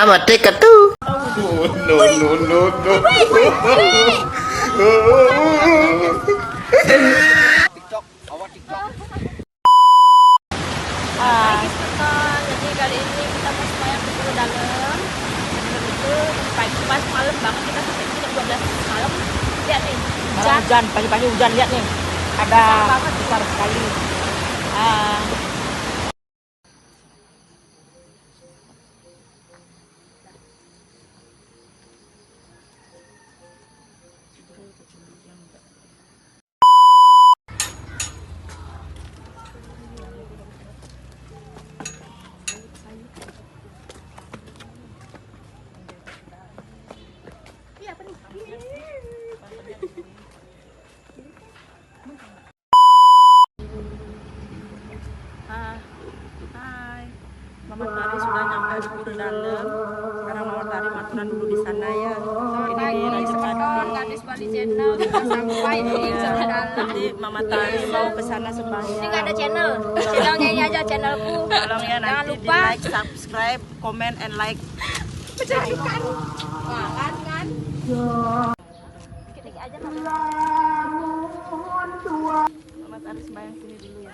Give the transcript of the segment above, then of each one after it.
merdeka tuh. No, no, no, no. TikTok, awak TikTok. Jadi kali ini kita mau sembahyang ke Pulau Dalam. Itu pagi pas malam banget kita sampai jam 12 malam. Lihat nih, hujan, pagi-pagi hujan, lihat nih. Ada besar sekali. Hai, Mama Tari sudah nyampe di Pulau Dalam. Sekarang Mama Tari maturan dulu di sana ya. Ini di Raja Pati. Gadis Bali Channel kita sampai di Pulau Dalam. Nanti Mama Tari mau ke sana Ini sembahyang. nggak ada channel, channelnya ini aja channelku. Tolong ya Jangan nanti di lupa. like, subscribe, comment, and like. Menjadikan kan. Dikit-dikit aja Mama. Mama Tari sembahyang sini dulu ya.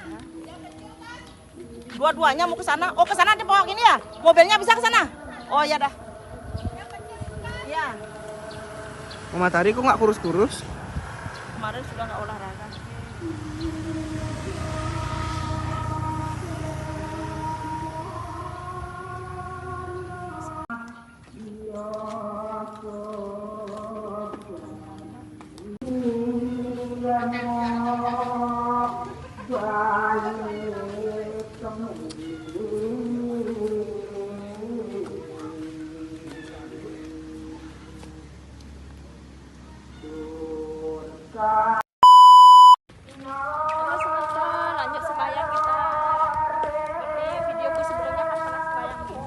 Dua-duanya mau ke sana. Oh, ke sana dibawa gini ya? Mobilnya bisa ke sana? Oh, ya dah. Ya. Mama Tari kok nggak kurus-kurus? Kemarin sudah nggak olahraga. Halo sebentar, lanjut sembahyang kita. Seperti videoku sebelumnya kan pernah sembahyang nih.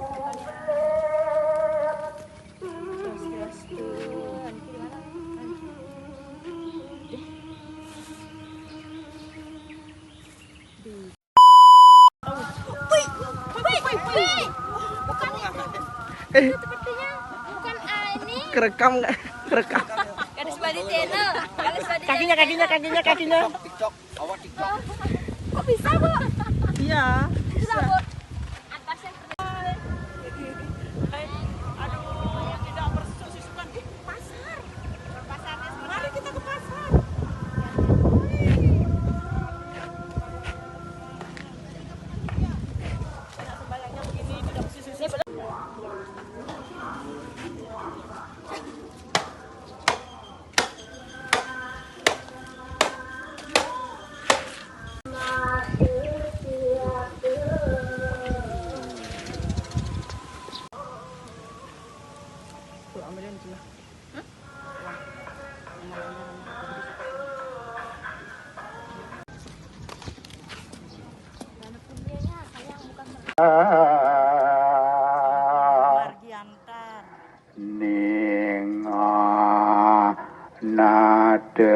Bukan itu sepertinya bukan ini. Kerekam nggak? Kerekam. Gadis Bali Channel. Gadis Bali Kakinya. TikTok, awak TikTok. Kok bisa, Bu? Iya. Bisa, Bu. Atasnya Aduh, yang tidak bersusukan. Pasar. Pasarnya. Mari kita ke pasar. Sembayangnya begini tidak bersusukan. Tuh, ambilin itu lah. Margiantar. Ninga nade